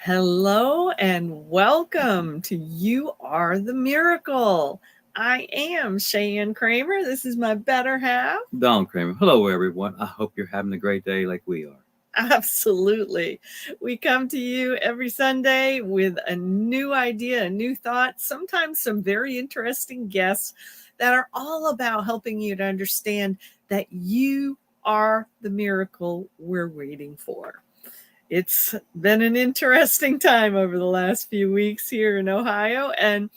Hello and welcome to You Are the Miracle. I am Cheyenne Kramer. This is my better half. Don Kramer. Hello, everyone. I hope you're having a great day like we are. Absolutely. We come to you every Sunday with a new idea, a new thought, sometimes some very interesting guests that are all about helping you to understand that you are the miracle we're waiting for. It's been an interesting time over the last few weeks here in Ohio, and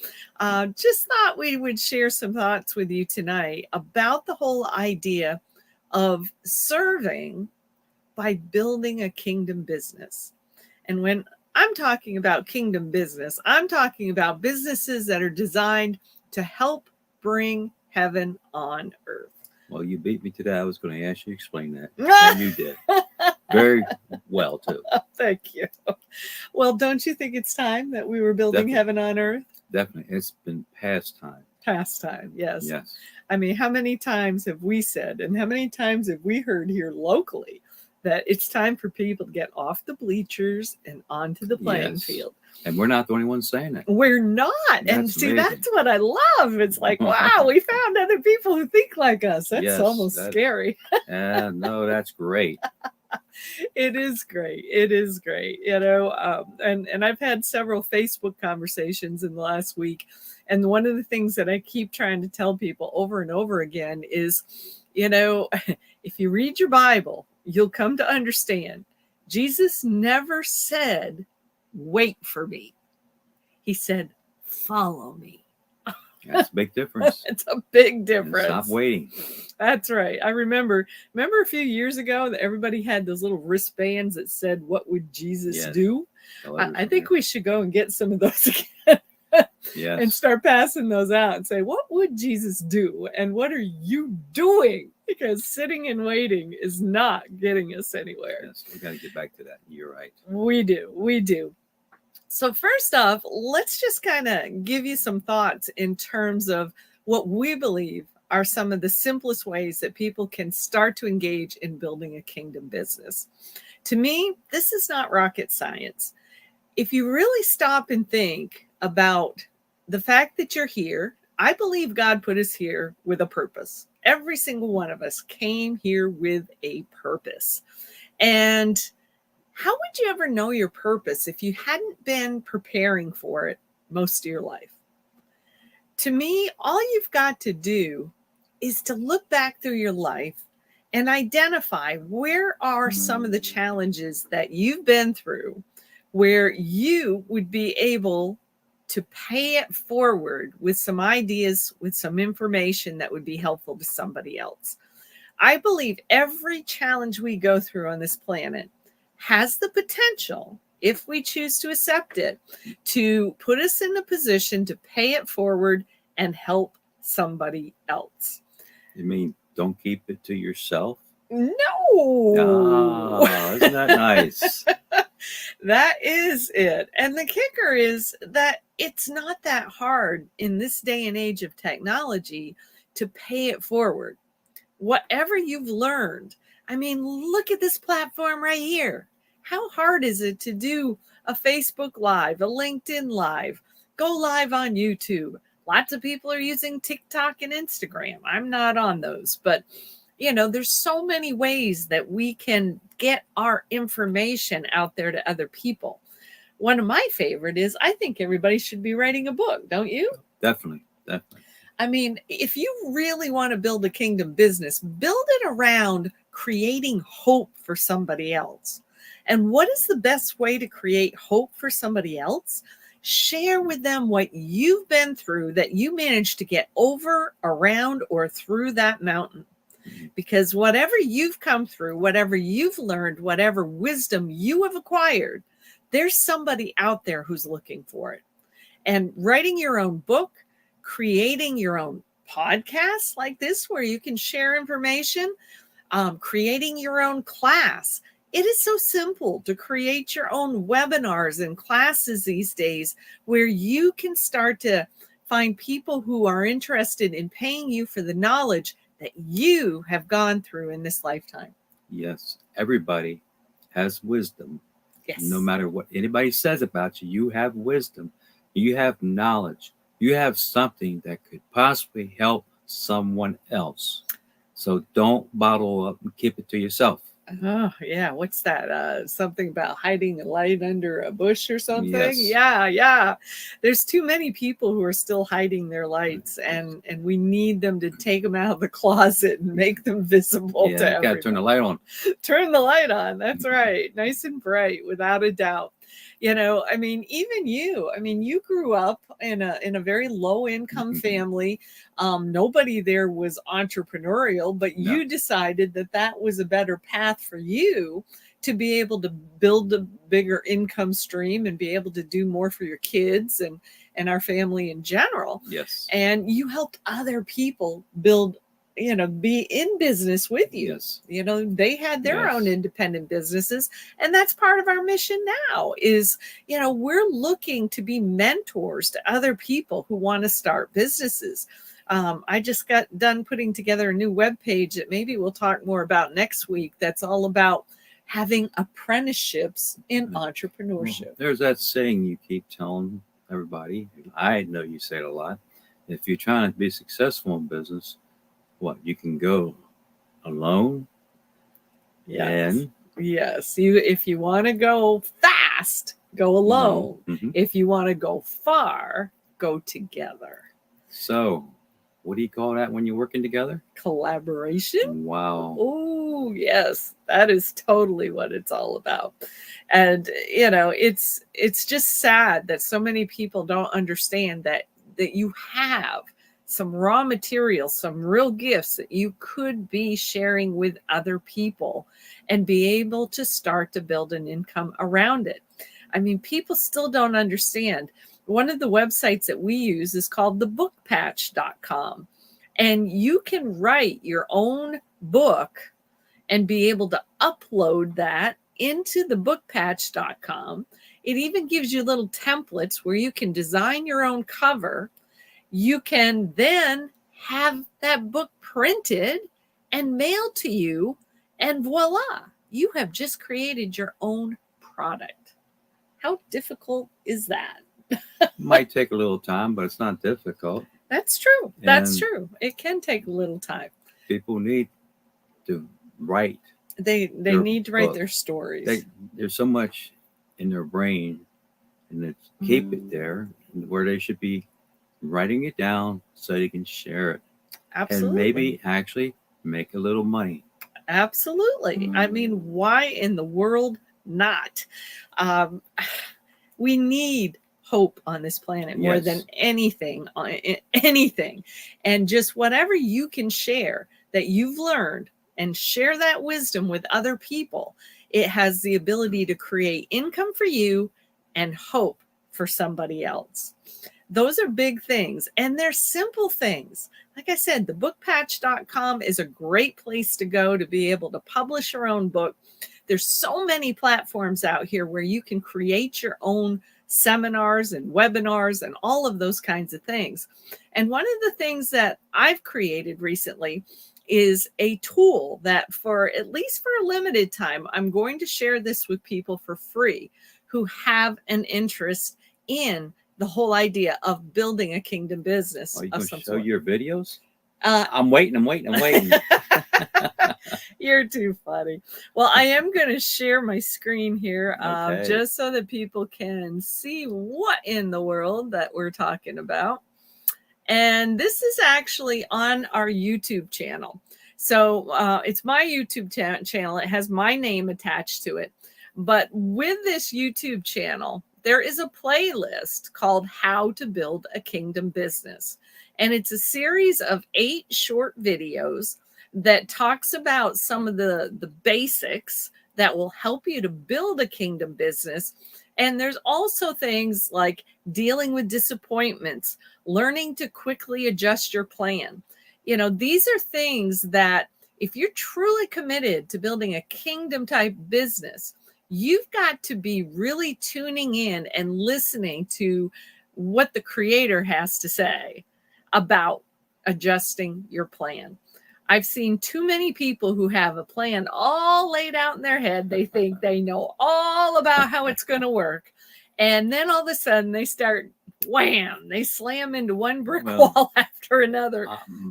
just thought we would share some thoughts with you tonight about the whole idea of serving by building a kingdom business. And when I'm talking about kingdom business, I'm talking about businesses that are designed to help bring heaven on earth. Well, you beat me to that. I was going to ask you to explain that. And you did. Very well, too. Thank you. Well, don't you think it's time that we were building Definitely. heaven on earth? Definitely. It's been past time. Past time, yes. Yes. I mean, how many times have we said, and how many times have we heard here locally, that it's time for people to get off the bleachers and onto the playing Yes. field? And we're not the only ones saying that. We're not. And That's see, amazing. that's what I love. It's like, wow, we found other people who think like us. That's Yes, almost scary. No, that's great. It is great. It is great. And I've had several Facebook conversations in the last week. And one of the things that I keep trying to tell people over and over again is, if you read your Bible, you'll come to understand Jesus never said, wait for me. He said, follow me. That's a big difference. It's a big difference. Stop waiting. That's right. I remember a few years ago that everybody had those little wristbands that said, what would Jesus do? I think we should go and get some of those again. Yes. And start passing those out and say, what would Jesus do? And what are you doing? Because sitting and waiting is not getting us anywhere. Yes, we got to get back to that. You're right. We do. So first off, let's just kind of give you some thoughts in terms of what we believe are some of the simplest ways that people can start to engage in building a kingdom business. To me, this is not rocket science. If you really stop and think about the fact that you're here, I believe God put us here with a purpose. Every single one of us came here with a purpose. And how would you ever know your purpose if you hadn't been preparing for it most of your life? To me, all you've got to do is to look back through your life and identify where are some of the challenges that you've been through where you would be able to pay it forward with some ideas, with some information that would be helpful to somebody else. I believe every challenge we go through on this planet has the potential, if we choose to accept it, to put us in the position to pay it forward and help somebody else. You mean don't keep it to yourself? No. Oh, isn't that nice? That is it. And the kicker is that it's not that hard in this day and age of technology to pay it forward. Whatever you've learned, I mean, look at this platform right here. How hard is it to do a Facebook Live, a LinkedIn Live, go live on YouTube? Lots of people are using TikTok and Instagram. I'm not on those, but there's so many ways that we can get our information out there to other people. One of my favorite is I think everybody should be writing a book, don't you? Definitely. I mean, if you really want to build a kingdom business, build it around creating hope for somebody else. And what is the best way to create hope for somebody else? Share with them what you've been through that you managed to get over, around, or through that mountain. Because whatever you've come through, whatever you've learned, whatever wisdom you have acquired, there's somebody out there who's looking for it. And writing your own book, creating your own podcast like this, where you can share information, creating your own class. It is so simple to create your own webinars and classes these days where you can start to find people who are interested in paying you for the knowledge that you have gone through in this lifetime. Yes, everybody has wisdom Yes. No matter what anybody says about you, you have wisdom, you have knowledge, you have something that could possibly help someone else. So don't bottle up and keep it to yourself. Oh, yeah. What's that? Something about hiding a light under a bush or something? Yes. Yeah, yeah. There's too many people who are still hiding their lights, and we need them to take them out of the closet and make them visible to Yeah, you got to turn the everyone. light on. Turn the light on. That's right. Nice and bright, without a doubt. I mean, even you. I mean, you grew up in a very low income family. Nobody there was entrepreneurial, but No. you decided that that was a better path for you to be able to build a bigger income stream and be able to do more for your kids and our family in general. Yes. And you helped other people build, be in business with you. Yes. They had their Yes. own independent businesses, and that's part of our mission now is, we're looking to be mentors to other people who want to start businesses. I just got done putting together a new webpage that maybe we'll talk more about next week. That's all about having apprenticeships in entrepreneurship. There's that saying you keep telling everybody. I know you say it a lot. If you're trying to be successful in business, you can go alone. Yes. And Yes. If you want to go fast, go alone. Mhm. If you want to go far, go together. So, what do you call that when you're working together? Collaboration. Wow. Oh, yes. That is totally what it's all about. And it's just sad that so many people don't understand that you have some raw materials, some real gifts that you could be sharing with other people and be able to start to build an income around it. I mean, people still don't understand. One of the websites that we use is called thebookpatch.com. And you can write your own book and be able to upload that into thebookpatch.com. It even gives you little templates where you can design your own cover. You can then have that book printed and mailed to you, and voila, you have just created your own product. How difficult is that? Might take a little time, but it's not difficult. That's true. That's And true. It can take a little time. People need to write. They their need to write book. their stories. There's so much in their brain, and it's keep it there where they should be writing it down so they can share it. Absolutely. And maybe actually make a little money. Absolutely. I mean, why in the world not? We need hope on this planet more Yes. than anything. And just whatever you can share that you've learned and share that wisdom with other people, it has the ability to create income for you and hope for somebody else. Those are big things, and they're simple things. Like I said, thebookpatch.com is a great place to go to be able to publish your own book. There's so many platforms out here where you can create your own seminars and webinars and all of those kinds of things. And one of the things that I've created recently is a tool that, for at least for a limited time, I'm going to share this with people for free who have an interest in the whole idea of building a kingdom business. Are you of going some to show sort. your videos? Uh, I'm waiting. You're too funny. Well, I am going to share my screen here Okay. just so that people can see what in the world that we're talking about. And this is actually on our YouTube channel. So it's my YouTube channel. It has my name attached to it. But with this YouTube channel, there is a playlist called How to Build a Kingdom Business. And it's a series of 8 short videos that talks about some of the basics that will help you to build a kingdom business. And there's also things like dealing with disappointments, learning to quickly adjust your plan. These are things that if you're truly committed to building a kingdom type business, you've got to be really tuning in and listening to what the creator has to say about adjusting your plan. I've seen too many people who have a plan all laid out in their head. They think they know all about how it's going to work. And then all of a sudden they start, wham, they slam into one brick wall after another.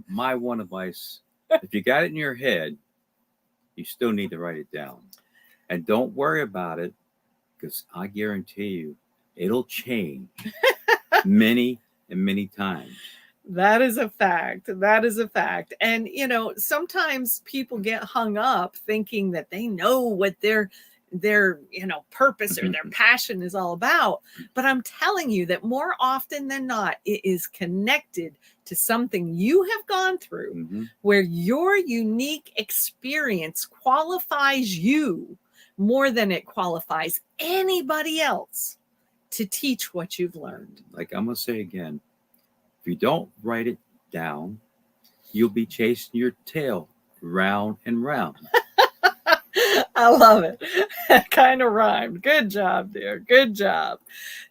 My one advice, if you got it in your head, you still need to write it down. And don't worry about it, because I guarantee you it'll change many and many times. That is a fact. That is a fact. And, sometimes people get hung up thinking that they know what their purpose or their passion is all about. But I'm telling you that more often than not, it is connected to something you have gone through where your unique experience qualifies you more than it qualifies anybody else to teach what you've learned. Like I'm going to say again, if you don't write it down, you'll be chasing your tail round and round. I love it. Kind of rhymed. Good job, dear. Good job.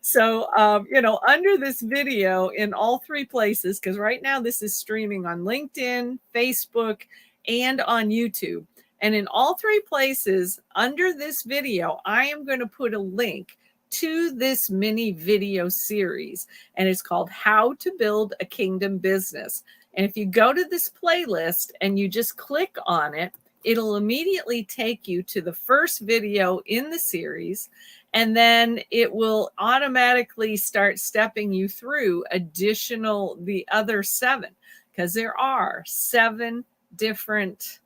So, under this video in all three places, because right now this is streaming on LinkedIn, Facebook, and on YouTube. And in all three places under this video, I am going to put a link to this mini video series, and it's called How to Build a Kingdom Business. And if you go to this playlist and you just click on it, it'll immediately take you to the first video in the series, and then it will automatically start stepping you through the other 7, because there are 7 different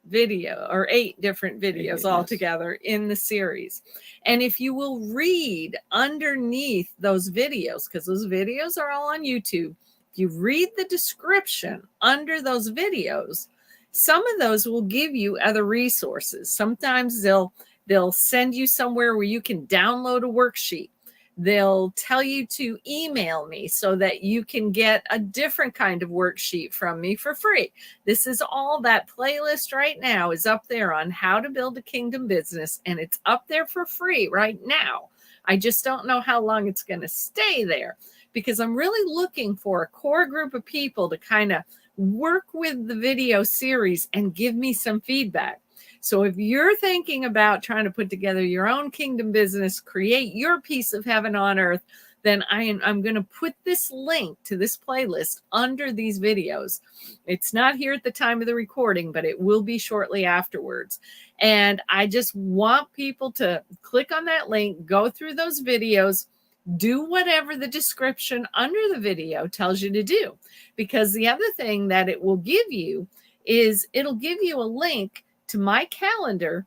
video or 8 different videos altogether in the series. And if you will read underneath those videos, because those videos are all on YouTube, if you read the description under those videos, some of those will give you other resources. Sometimes they'll send you somewhere where you can download a worksheet. They'll tell you to email me so that you can get a different kind of worksheet from me for free. This is all that playlist right now is up there on How to Build a Kingdom Business, and it's up there for free right now. I just don't know how long it's going to stay there, because I'm really looking for a core group of people to kind of work with the video series and give me some feedback. So if you're thinking about trying to put together your own kingdom business, create your piece of heaven on earth, then I'm going to put this link to this playlist under these videos. It's not here at the time of the recording, but it will be shortly afterwards. And I just want people to click on that link, go through those videos, do whatever the description under the video tells you to do. Because the other thing that it will give you is it'll give you a link to my calendar,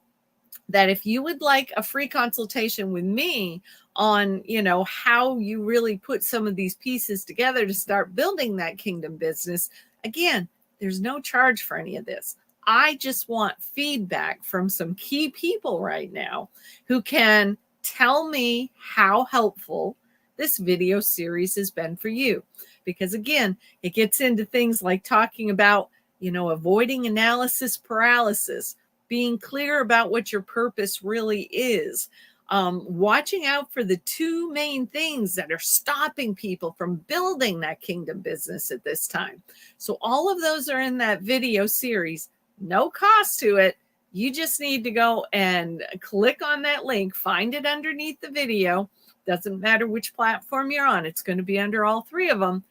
that if you would like a free consultation with me on, how you really put some of these pieces together to start building that kingdom business. Again, there's no charge for any of this. I just want feedback from some key people right now who can tell me how helpful this video series has been for you. Because again, it gets into things like talking about, avoiding analysis paralysis, being clear about what your purpose really is, watching out for the 2 main things that are stopping people from building that kingdom business at this time. So all of those are in that video series, no cost to it. You just need to go and click on that link, find it underneath the video. Doesn't matter which platform you're on. It's going to be under all 3 of them,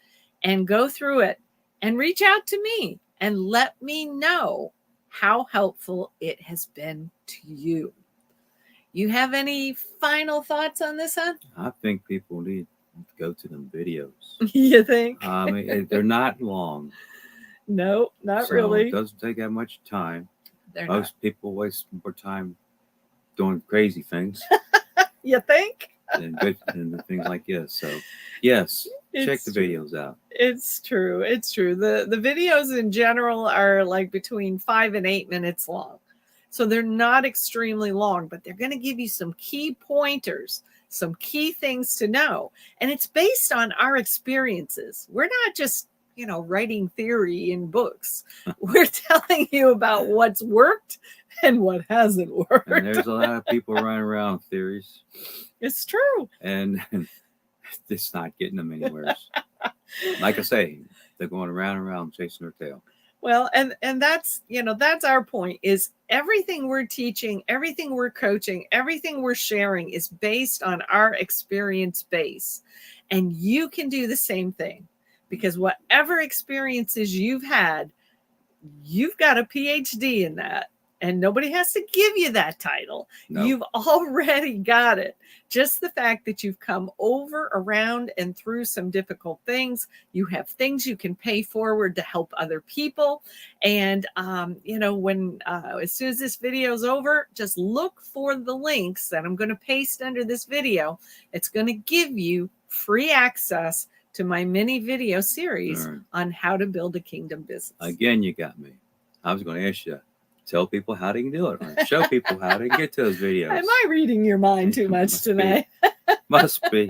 and go through it and reach out to me and let me know how helpful it has been to you. You have any final thoughts on this, huh? I think people need to go to them videos. You think? They're not long. No, not really. It doesn't take that much time. They're Most people waste more time doing crazy things. You think? and things like this. So, yes, check the videos out. It's true. It's true. The videos in general are like between 5 and 8 minutes long. So they're not extremely long, but they're going to give you some key pointers, some key things to know. And it's based on our experiences. We're not just, writing theory in books. We're telling you about what's worked and what hasn't worked. And there's a lot of people running around theories. It's true. And it's not getting them anywhere. Like I say, they're going around and around chasing their tail. Well, and that's, that's our point, is everything we're teaching, everything we're coaching, everything we're sharing is based on our experience base. And you can do the same thing, because whatever experiences you've had, you've got a PhD in that. And nobody has to give you that title. No. You've already got it. Just the fact that you've come over, around, and through some difficult things, you have things you can pay forward to help other people. And, when as soon as this video is over, just look for the links that I'm going to paste under this video. It's going to give you free access to my mini video series on how to build a kingdom business. Again, you got me. I was going to ask you, tell people how they can do it, or show people how to get to those videos. Am I reading your mind too much tonight? Must be.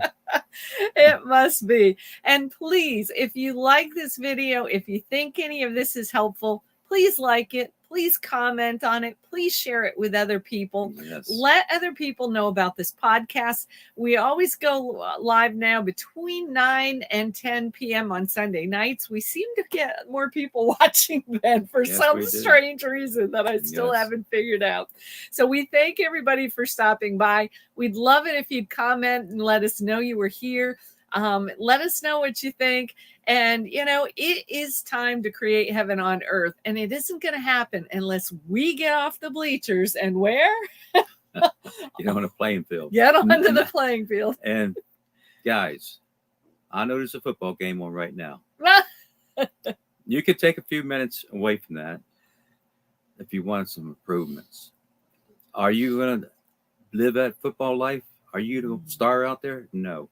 It must be. And please, if you like this video, if you think any of this is helpful, please like it. Please comment on it. Please share it with other people. Yes. Let other people know about this podcast. We always go live now between 9 and 10 p.m. on Sunday nights. We seem to get more people watching then for some strange reason that I still haven't figured out. So we thank everybody for stopping by. We'd love it if you'd comment and let us know you were here. Let us know what you think. And, it is time to create heaven on earth. And it isn't going to happen unless we get off the bleachers and where? Get on a playing field. Get onto the playing field. And guys, I know there's a football game on right now. You could take a few minutes away from that if you want some improvements. Are you going to live that football life? Are you the star out there? No.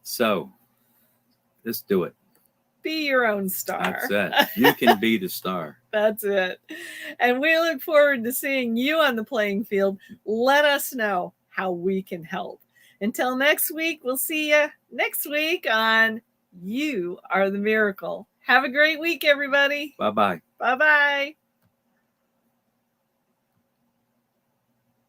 So let's do it. Be your own star. That's it. You can be the star. That's it. And we look forward to seeing you on the playing field. Let us know how we can help. Until next week, we'll see you next week on You Are the Miracle. Have a great week, everybody. Bye-bye. Bye-bye.